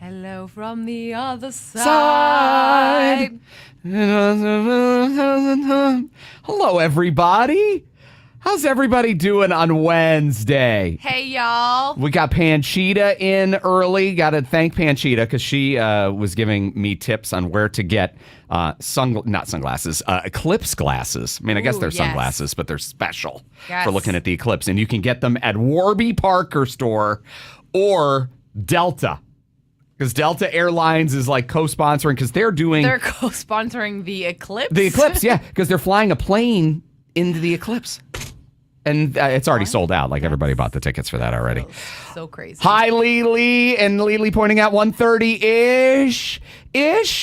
Hello from the other side. Hello, everybody. How's everybody doing on Wednesday? Hey, y'all. We got Panchita in early. Got to thank Panchita because she was giving me tips on where to get eclipse glasses. I mean, I guess they're sunglasses, but they're special for looking at the eclipse. And you can get them at Warby Parker store or Delta. Because Delta Airlines is like co-sponsoring because they're co-sponsoring the eclipse? The eclipse, yeah. Because they're flying a plane into the eclipse. And it's already sold out. Like everybody bought the tickets for that already. So crazy. Hi, Lily. And Lily pointing out 1:30-ish.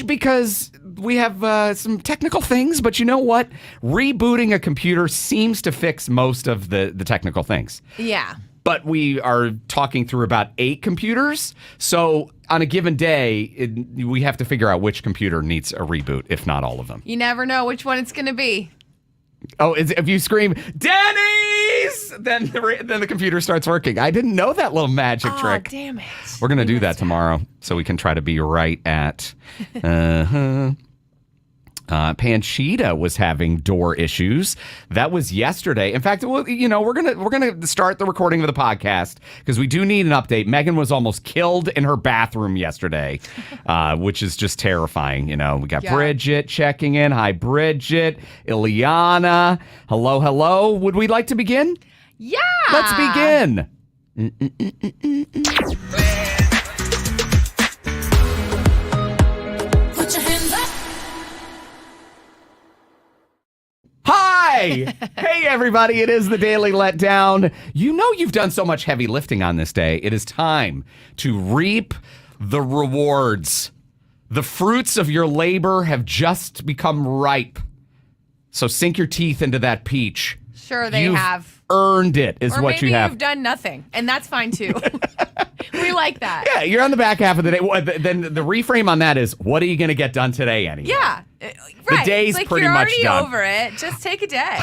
Because we have some technical things. But you know what? Rebooting a computer seems to fix most of the technical things. Yeah. But we are talking through about 8 computers. So on a given day, we have to figure out which computer needs a reboot, if not all of them. You never know which one it's going to be. Oh, if you scream, Denny's, then the computer starts working. I didn't know that little magic trick. Oh, damn it. We're going to do that tomorrow so we can try to be right at... Panchita was having door issues. That was yesterday. In fact, we're gonna start the recording of the podcast because we do need an update. Meghan was almost killed in her bathroom yesterday, which is just terrifying. You know, we got Bridget checking in. Hi, Bridget. Ileana. Hello. Would we like to begin? Yeah. Let's begin. Hi! Hey, everybody. It is the Daily Letdown. You know you've done so much heavy lifting on this day. It is time to reap the rewards. The fruits of your labor have just become ripe. So sink your teeth into that peach. Sure, you've earned it, is what you have. Or maybe you've done nothing, and that's fine, too. We like that. Yeah, you're on the back half of the day. Then the reframe on that is, what are you going to get done today anyway? Yeah, right. The day's like pretty much done. You're already over it. Just take a day.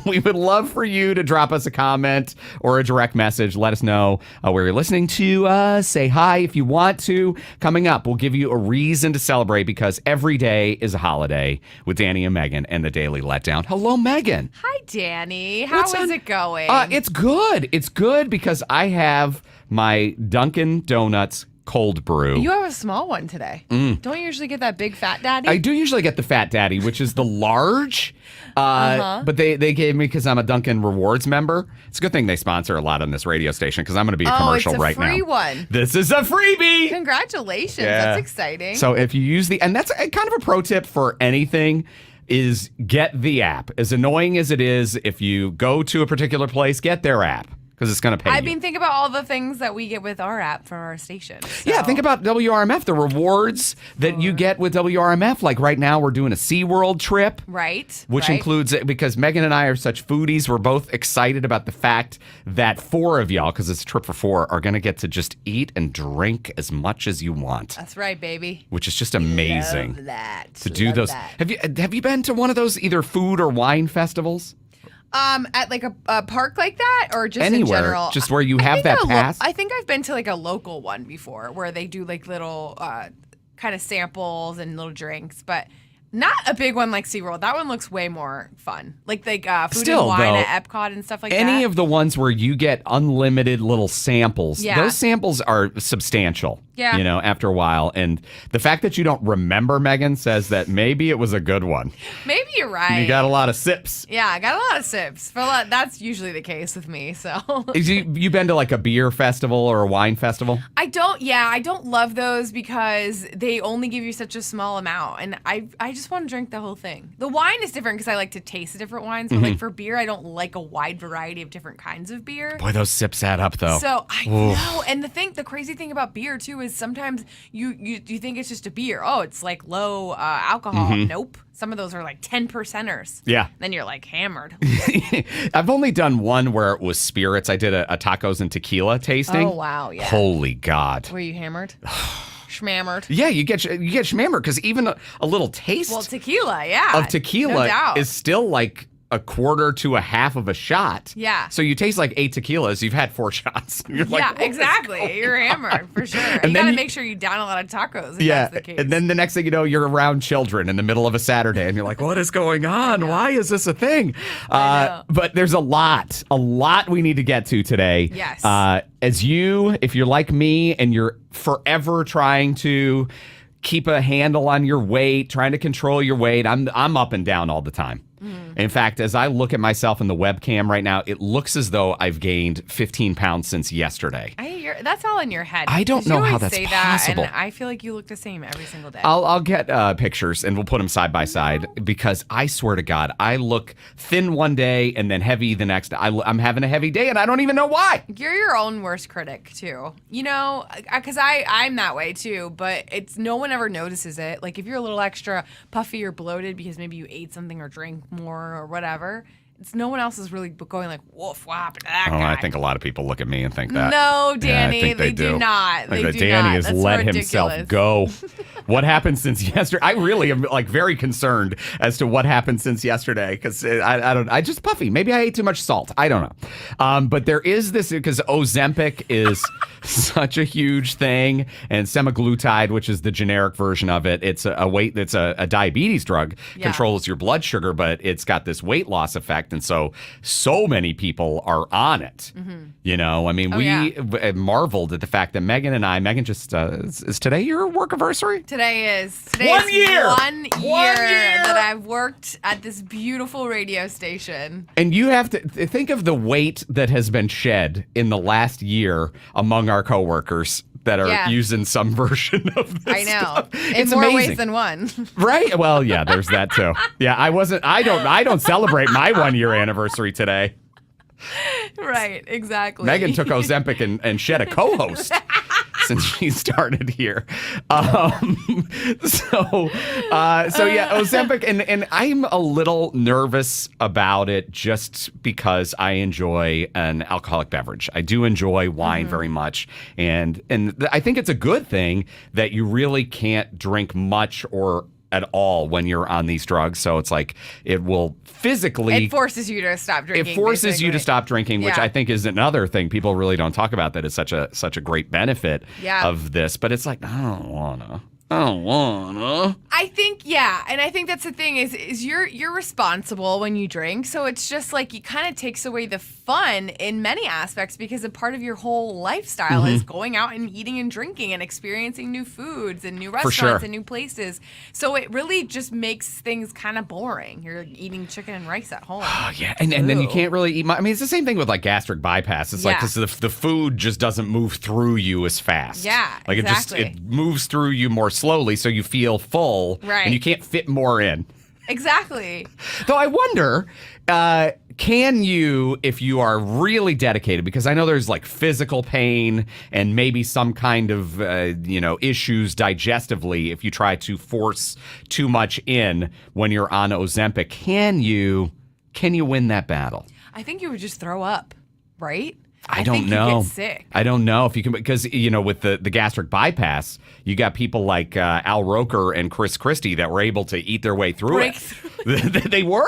We would love for you to drop us a comment or a direct message. Let us know where you're listening to. Say hi if you want to. Coming up, we'll give you a reason to celebrate because every day is a holiday with Danny and Meghan and the Daily Letdown. Hello, Meghan. Hi, Danny. How is it going? It's good. It's good because I have my Dunkin' Donuts cold brew. You have a small one today. Don't you usually get that big fat daddy? I do usually get the fat daddy, which is the large. But they gave me because I'm a Dunkin' Rewards member. It's a good thing they sponsor a lot on this radio station because I'm going to be a commercial right now. Oh, it's a free one. This is a freebie. Congratulations. Yeah. That's exciting. So if you use and that's kind of a pro tip for anything, is get the app. As annoying as it is, if you go to a particular place, get their app. Because it's going to pay you. Think about all the things that we get with our app from our station. So. Yeah, think about WRMF, the rewards that you get with WRMF. Like right now, we're doing a SeaWorld trip. Right. Which includes, because Meghan and I are such foodies, we're both excited about the fact that 4 of y'all, because it's a trip for 4, are going to get to just eat and drink as much as you want. That's right, baby. Which is just amazing. Love that. To do those. Have you been to one of those either food or wine festivals? At like a park like that, or just anywhere, in general? Just where you have that pass? I think I've been to like a local one before where they do like little kind of samples and little drinks, but not a big one like SeaWorld. That one looks way more fun. Like food and wine at Epcot and stuff like that. Any of the ones where you get unlimited little samples, those samples are substantial. Yeah. You know, after a while. And the fact that you don't remember, Meghan, says that maybe it was a good one. Maybe you're right. You got a lot of sips. Yeah, I got a lot of sips. That's usually the case with me. So you been to like a beer festival or a wine festival? I don't love those because they only give you such a small amount. And I just want to drink the whole thing. The wine is different because I like to taste the different wines. But like for beer, I don't like a wide variety of different kinds of beer. Boy, those sips add up though. So I know. And the crazy thing about beer too is sometimes you think it's just a beer. Oh, it's like low alcohol. Nope. Some of those are like 10%ers. Yeah. Then you're like hammered. I've only done one where it was spirits. I did a tacos and tequila tasting. Oh, wow. Yeah. Holy God. Were you hammered? Schmammered. Yeah, you get schmammered because even a little taste. Well, tequila, yeah. Of tequila no doubt. is still like a quarter to a half of a shot. Yeah. So you taste like 8 tequilas. You've had 4 shots. You're like, yeah, exactly. You're hammered for sure. And you got to make sure you down a lot of tacos. If that's the case. And then the next thing you know, you're around children in the middle of a Saturday, and you're like, what is going on? Why is this a thing? But there's a lot we need to get to today. Yes. If you're like me and you're forever trying to keep a handle on your weight, trying to control your weight, I'm up and down all the time. In fact, as I look at myself in the webcam right now, it looks as though I've gained 15 pounds since yesterday. That's all in your head. I don't know how that's say possible. That, and I feel like you look the same every single day. I'll get pictures and we'll put them side by side because I swear to God, I look thin one day and then heavy the next. I'm having a heavy day and I don't even know why. You're your own worst critic too. You know, because I'm that way too, but no one ever notices it. Like if you're a little extra puffy or bloated because maybe you ate something or drank more or whatever, no one else is really going like, woof, what happened to that guy? I think a lot of people look at me and think that. No, Danny, I think they do not. Like they do Danny not. has That's let ridiculous. himself go. What happened since yesterday? I really am like very concerned as to what happened since yesterday because I just puffy. Maybe I ate too much salt. I don't know. But there is this because Ozempic is such a huge thing, and semaglutide, which is the generic version of it, it's a diabetes drug, controls your blood sugar, but it's got this weight loss effect, and so many people are on it. You know, I mean, we marveled at the fact that Meghan just is today your work anniversary? Today is 1 year. 1 year that I've worked at this beautiful radio station. And you have to think of the weight that has been shed in the last year among our coworkers that are using some version of this. I know. Stuff. In It's more amazing. ways than one. Right? Well, yeah, there's that too. Yeah, I don't celebrate my 1 year anniversary today. Right, exactly. Meghan took Ozempic and shed a co-host since she started here. Ozempic, and I'm a little nervous about it just because I enjoy an alcoholic beverage. I do enjoy wine very much, and I think it's a good thing that you really can't drink much or at all when you're on these drugs. So it's like it will physically... It forces you to stop drinking. It forces basically. you to stop drinking, which I think is another thing people really don't talk about, that is such a great benefit of this. But it's like, I don't wanna. I think, and I think that's the thing is you're responsible when you drink. So it's just like it kind of takes away the fun in many aspects because a part of your whole lifestyle is going out and eating and drinking and experiencing new foods and new restaurants and new places. So it really just makes things kind of boring. You're eating chicken and rice at home. Oh, yeah. And then you can't really eat. I mean, it's the same thing with like gastric bypass. It's like because the food just doesn't move through you as fast. Yeah, like exactly. it moves through you more slowly, so you feel full, and you can't fit more in. Exactly. Though I wonder, can you, if you are really dedicated, because I know there's like physical pain and maybe some kind of, issues digestively if you try to force too much in when you're on Ozempic, can you win that battle? I think you would just throw up, right? I don't know. You get sick. I don't know if you can, because, with the gastric bypass, you got people like Al Roker and Chris Christie that were able to eat their way through it. They were.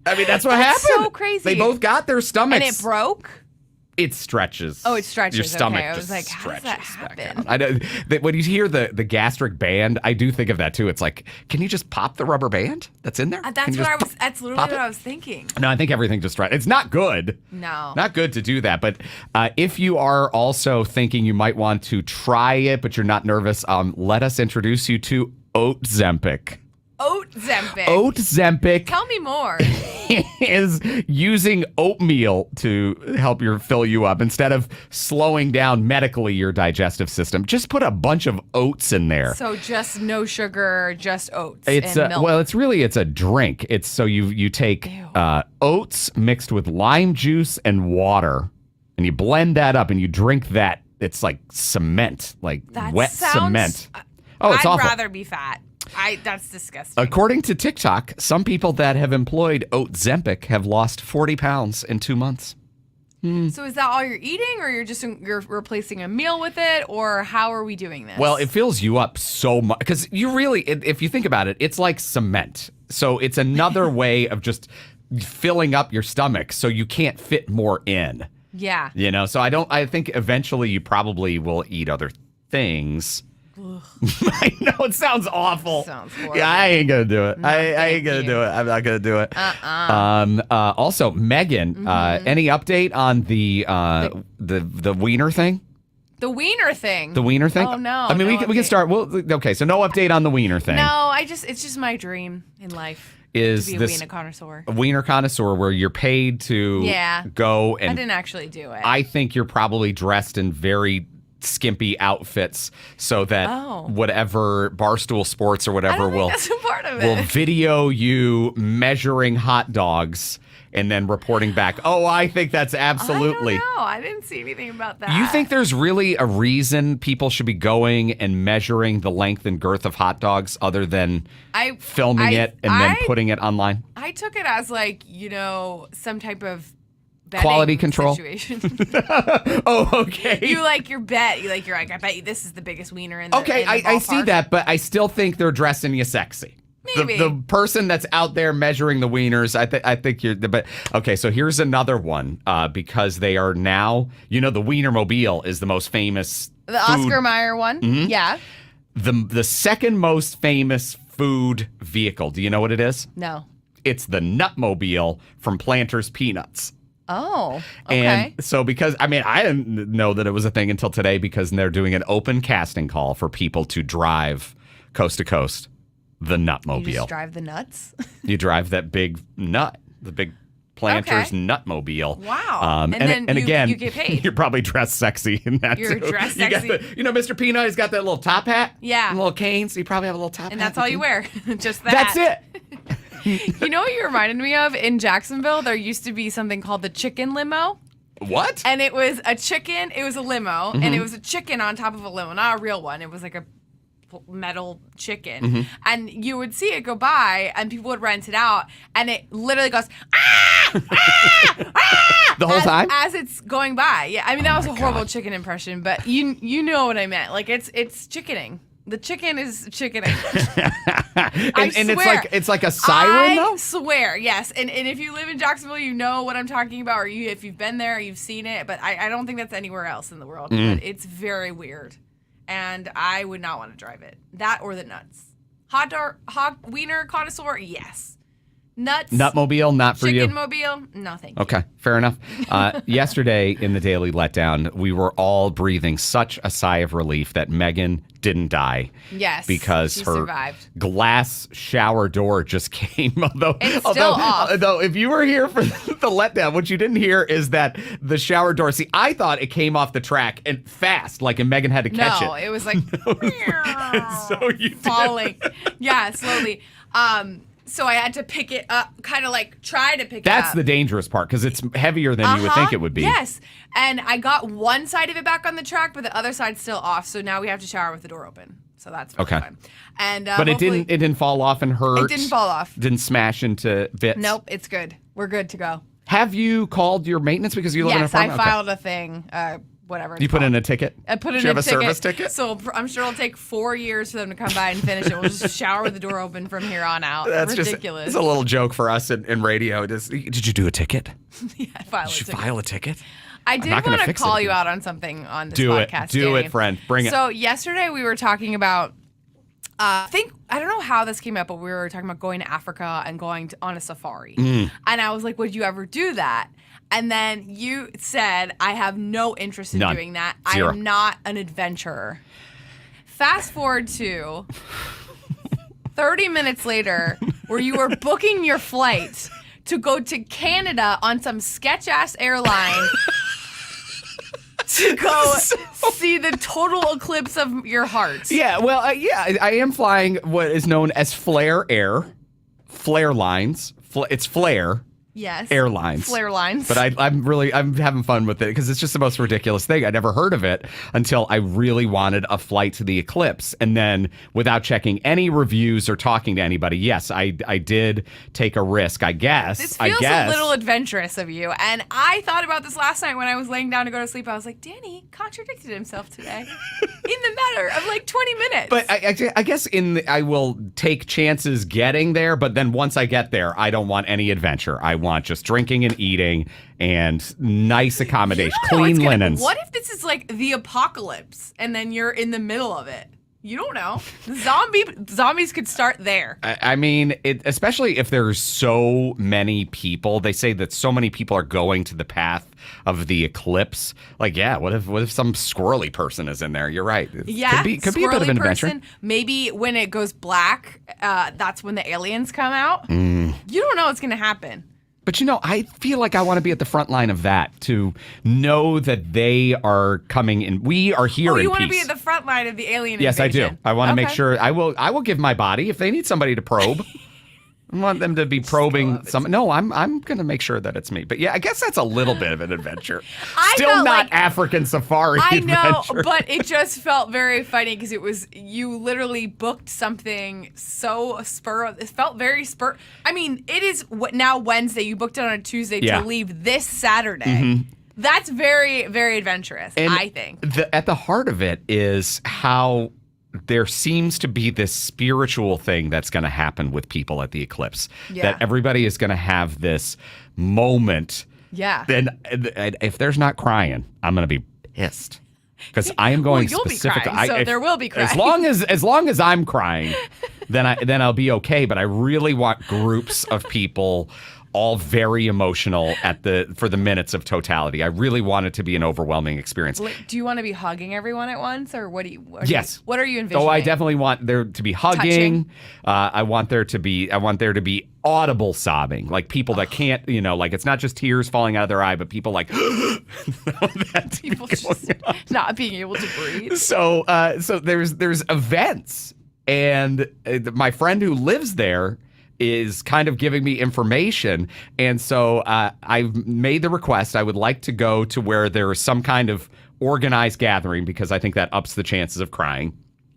I mean, that's what happened. So crazy. They both got their stomachs. And it broke? It stretches. Oh, it stretches. Your stomach okay. I was just like, how does that happen? I know, when you hear the gastric band, I do think of that too. It's like, can you just pop the rubber band that's in there? That's literally what I was thinking. No, I think everything just right. It's not good. No. Not good to do that. But if you are also thinking you might want to try it, but you're not nervous, let us introduce you to Ozempic. Ozempic. Tell me more. Is using oatmeal to help fill you up instead of slowing down medically your digestive system. Just put a bunch of oats in there. So just no sugar, just oats and milk. Well, it's a drink. It's so you take oats mixed with lime juice and water, and you blend that up and you drink that. It's like cement, like wet cement. Oh, it's awful. I'd rather be fat. That's disgusting. According to TikTok, some people that have employed Ozempic have lost 40 pounds in 2 months. So is that all you're eating, or you're replacing a meal with it, or how are we doing this? Well, it fills you up so much because you really, if you think about it, it's like cement. So it's another way of just filling up your stomach, so you can't fit more in. Yeah. So I think eventually you probably will eat other things. I know it sounds awful. Sounds horrible. Yeah, I ain't gonna do it. No, I ain't gonna do it. I'm not gonna do it. Also, Meghan, any update on the wiener thing? The wiener thing. The wiener thing? Oh no. I mean, no we can start. Well, okay. So no update on the wiener thing. No, it's just my dream in life. Is to be this a wiener connoisseur? A wiener connoisseur where you're paid to go and I didn't actually do it. I think you're probably dressed in very skimpy outfits so that whatever Barstool Sports or whatever will video you measuring hot dogs and then reporting back. Oh, I think that's absolutely. I don't know. I didn't see anything about that. You think there's really a reason people should be going and measuring the length and girth of hot dogs other than filming it and then putting it online? I took it as some type of quality control situation. Oh, okay. You're like, I bet you this is the biggest wiener in the Okay, in the I see that, but I still think they're dressing you sexy. Maybe. The person that's out there measuring the wieners, I think you're. But okay, so here's another one because they are now. The Wienermobile is the most famous. The Oscar Mayer one. Mm-hmm. Yeah. The second most famous food vehicle. Do you know what it is? No. It's the Nutmobile from Planters Peanuts. Oh, okay. And so because, I didn't know that it was a thing until today because they're doing an open casting call for people to drive coast to coast the Nutmobile. You just drive the nuts? You drive that big nut, the big Planters Nutmobile. Wow. And again, you get paid. You're probably dressed sexy in that You're too. dressed you sexy. Got Mr. Peanut, he's got that little top hat. Yeah. And a little cane, so you probably have a little top hat. And that's all you wear. Just that. That's it. You know what you reminded me of? In Jacksonville, there used to be something called the chicken limo. What? And it was a chicken. It was a limo, and it was a chicken on top of a limo, not a real one. It was like a metal chicken. And you would see it go by, and people would rent it out, and it literally goes, ah! Ah! Ah! The whole time? As it's going by. Yeah, that was a horrible chicken impression, but you know what I meant. Like, it's chickening. The chicken is chickening. and it's like a siren, though? I swear, yes. And if you live in Jacksonville, you know what I'm talking about, or if you've been there, you've seen it. But I don't think that's anywhere else in the world. But it's very weird. And I would not want to drive it. That or the nuts. Hot wiener connoisseur, yes. Nuts. Nutmobile, not for you. Chickenmobile, no thank you. Okay, fair enough. Yesterday in the Daily Letdown, we were all breathing such a sigh of relief that Meghan didn't die. Yes, because she her survived. Glass shower door just came. It's still off. Although, if you were here for the letdown, what you didn't hear is that the shower door. See, I thought it came off the track and fast, like, and Meghan had to catch it. No, it was like so you falling. Yeah, slowly. So I had to pick it up, kind of like try to pick it up. That's the dangerous part because it's heavier than you would think it would be. Yes. And I got one side of it back on the track, but the other side's still off. So now we have to shower with the door open. So that's really fun. And but it didn't fall off and hurt. It didn't fall off. Didn't smash into bits. Nope, it's good. We're good to go. Have you called your maintenance because you live in a farm? Yes, I filed a thing. Whatever. You put in a ticket? I put in Do you have a a service ticket? So I'm sure it'll take 4 years for them to come by and finish it. We'll just shower with the door open from here on out. That's ridiculous. It's a little joke for us in radio. Did you do a ticket? Yeah, Did you file a ticket? I did want to call you out on something on this podcast. Do it, friend. Bring it. So yesterday we were talking about, I don't know how this came up, but we were talking about going to Africa and going on a safari. And I was like, would you ever do that? And then you said, I have no interest in doing that. Zero. I am not an adventurer. Fast forward to 30 minutes later, where you were booking your flight to go to Canada on some sketch-ass airline to go see the total eclipse of your heart. Yeah, well, I am flying what is known as Flair Lines. It's Flair. Yes. Airlines. Flare lines. But I'm having fun with it because it's just the most ridiculous thing. I never heard of it until I really wanted a flight to the eclipse. And then without checking any reviews or talking to anybody, yes, I did take a risk, I guess. This feels a little adventurous of you. And I thought about this last night when I was laying down to go to sleep. I was like, Danny contradicted himself today in the trailer of like 20 minutes. But I guess I will take chances getting there, but then once I get there, I don't want any adventure. I want just drinking and eating and nice accommodation, clean linens. What if this is like the apocalypse and then you're in the middle of it? You don't know. Zombies could start there. I mean, especially if there's so many people. They say that so many people are going to the path of the eclipse. Like, yeah, what if some squirrely person is in there? You're right. Yeah, could be a bit of an adventure. Maybe when it goes black, that's when the aliens come out. Mm. You don't know what's going to happen. But, I feel like I want to be at the front line of that, to know that they are coming in. We are here in peace. You want to be at the front line of the alien Yes, invasion. I do. I want to make sure. I will give my body if they need somebody to probe. I want them to be probing some. No, I'm going to make sure that it's me. But yeah, I guess that's a little bit of an adventure. Still not like, African safari. I know, adventure. But it just felt very funny because you literally booked something so it felt very spur. I mean, it is now Wednesday. You booked it on a Tuesday to leave this Saturday. Mm-hmm. That's very, very adventurous, and I think. At the heart of it is how there seems to be this spiritual thing that's going to happen with people at the eclipse. Yeah. That everybody is going to have this moment. Yeah. Then if there's not crying, I'm going to be pissed. Because I am going specifically. Crying, so there will be crying. As long as I'm crying, then I'll be okay. But I really want groups of people all very emotional for the minutes of totality. I really want it to be an overwhelming experience. Do you want to be hugging everyone at once, or what do you? Yes. What are you envisioning? Oh, I definitely want there to be hugging. I want there to be audible sobbing, like people that can't, like it's not just tears falling out of their eye, but people like people just not being able to breathe. So there's events, and my friend who lives there is kind of giving me information. And so I've made the request. I would like to go to where there is some kind of organized gathering, because I think that ups the chances of crying.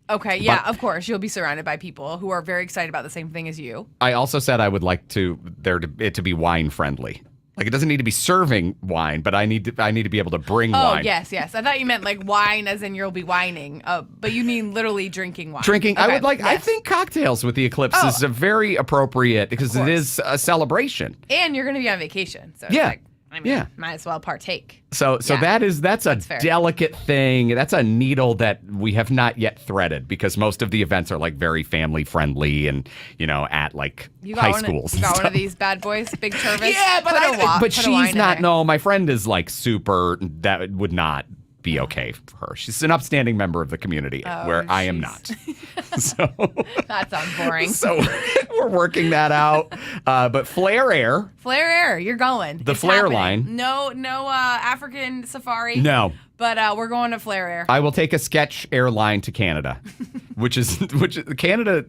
Okay, yeah, of course. You'll be surrounded by people who are very excited about the same thing as you. I also said I would like it to be wine friendly. Like, it doesn't need to be serving wine, but I need to be able to bring wine. Oh, yes. I thought you meant like wine as in you'll be whining. But you mean literally drinking wine. Drinking. Okay. I think cocktails with the eclipse is a very appropriate, because it is a celebration. And you're going to be on vacation. So it's might as well partake. So that's a delicate thing. That's a needle that we have not yet threaded, because most of the events are like very family friendly and, at like high schools. You got one of these bad boys, big Tervis? Yeah, but she's not. No, my friend is like super. That would not be okay for her. She's an upstanding member of the community, where I am not. So that sounds boring. So we're working that out. But Flair Air, you're going. The Flair line. No African safari. No. But we're going to Flair Air. I will take a sketch airline to Canada, which Canada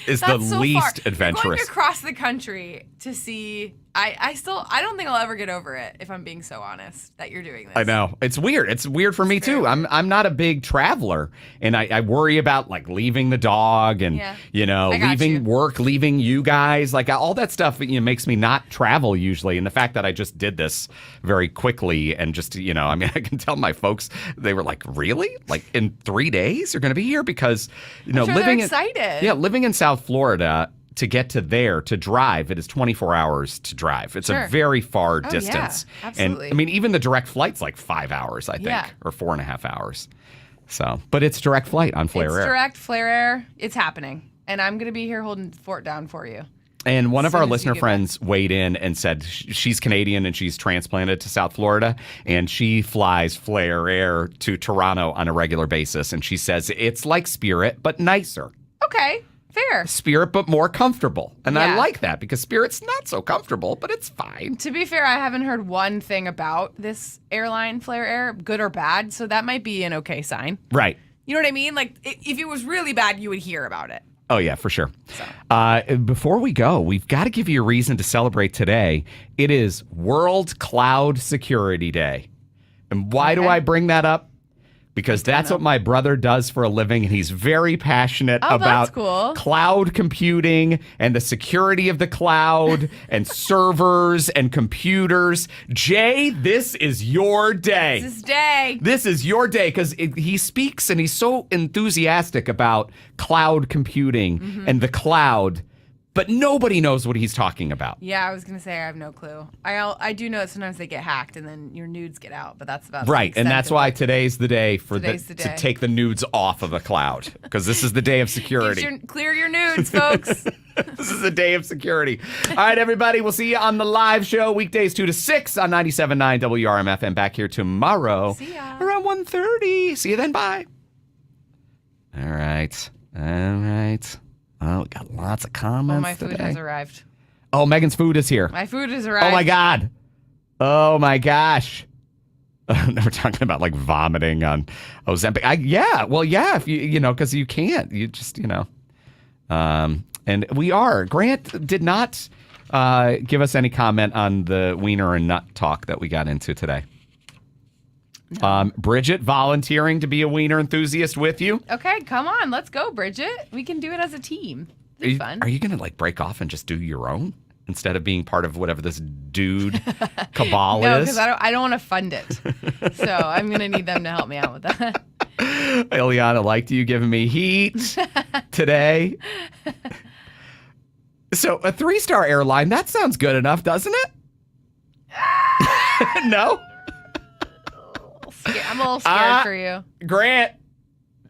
is the least adventurous. Going across the country to see. I don't think I'll ever get over it, if I'm being so honest, that you're doing this. I know. It's weird. It's weird for me too. I'm not a big traveler, and I worry about like leaving the dog and leaving work, leaving you guys, like all that stuff makes me not travel usually. And the fact that I just did this very quickly and just I can tell my folks, they were like, really? Like in 3 days you're going to be here? Because living excited. Living in South Florida, to get to there, to drive, it is 24 hours to drive. It's a very far distance. Yeah, absolutely. And even the direct flight's like 5 hours, I think, or 4.5 hours. So, but it's direct flight on Flair Air. It's direct Flair Air. It's happening. And I'm going to be here holding the fort down for you. And one of our listener friends weighed in and said she's Canadian and she's transplanted to South Florida, and she flies Flair Air to Toronto on a regular basis. And she says it's like Spirit, but nicer. Okay. Fair. Spirit, but more comfortable. And I like that, because Spirit's not so comfortable, but it's fine. To be fair, I haven't heard one thing about this airline, Flair Air, good or bad, so that might be an okay sign. Right. You know what I mean? Like, if it was really bad, you would hear about it. Oh, yeah, for sure. So. Before we go, we've got to give you a reason to celebrate today. It is World Cloud Security Day. And why do I bring that up? because that's what my brother does for a living, and he's very passionate about that's cool. cloud computing and the security of the cloud and servers and computers. Jay, this is your day. This is your day, because he speaks and he's so enthusiastic about cloud computing and the cloud, but nobody knows what he's talking about. Yeah, I was going to say I have no clue. I do know that sometimes they get hacked and then your nudes get out, but that's about right. And that's why today's the day to take the nudes off of the cloud, because this is the day of security. Clear your nudes, folks. This is a day of security. All right, everybody. We'll see you on the live show weekdays 2 to 6 on 97.9 WRMF, and back here tomorrow around 1:30. See you then. Bye. All right. Oh, we got lots of comments. Oh, my food has arrived. Oh, Megan's food is here. My food has arrived. Oh, my God. Oh, my gosh. We're talking about like vomiting on Ozempic. If you know, because you can't. You just, and we are. Grant did not give us any comment on the wiener and nut talk that we got into today. No. Bridget volunteering to be a wiener enthusiast with you. Okay, come on. Let's go, Bridget. We can do it as a team. It'll be fun. Are you going to like break off and just do your own instead of being part of whatever this dude cabal no, is? because I don't want to fund it. So I'm going to need them to help me out with that. Ileana, liked you giving me heat today. So a 3-star airline, that sounds good enough, doesn't it? No? I'm a little scared for you. Grant.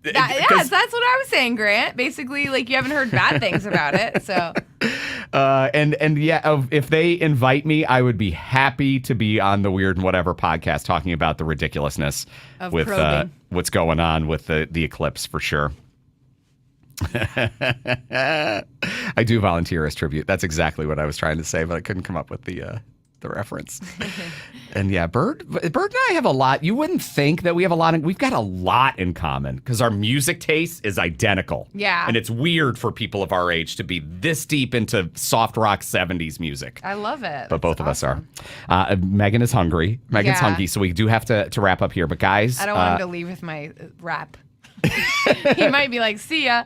Yes, that's what I was saying, Grant. Basically, like, you haven't heard bad things about it, so. If they invite me, I would be happy to be on the Weird and Whatever podcast talking about the ridiculousness of with what's going on with the eclipse, for sure. I do volunteer as tribute. That's exactly what I was trying to say, but I couldn't come up with the reference. And yeah, Bird and I have a lot. You wouldn't think that we've got a lot in common because our music taste is identical. Yeah. And it's weird for people of our age to be this deep into soft rock 70s music. I love it. But both of us are. Megan is hungry. Megan's hungry, so we do have to wrap up here. But guys, I don't want him to leave with my rap. He might be like, see ya.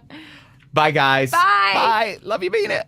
Bye, guys. Bye. Bye. Love you being it.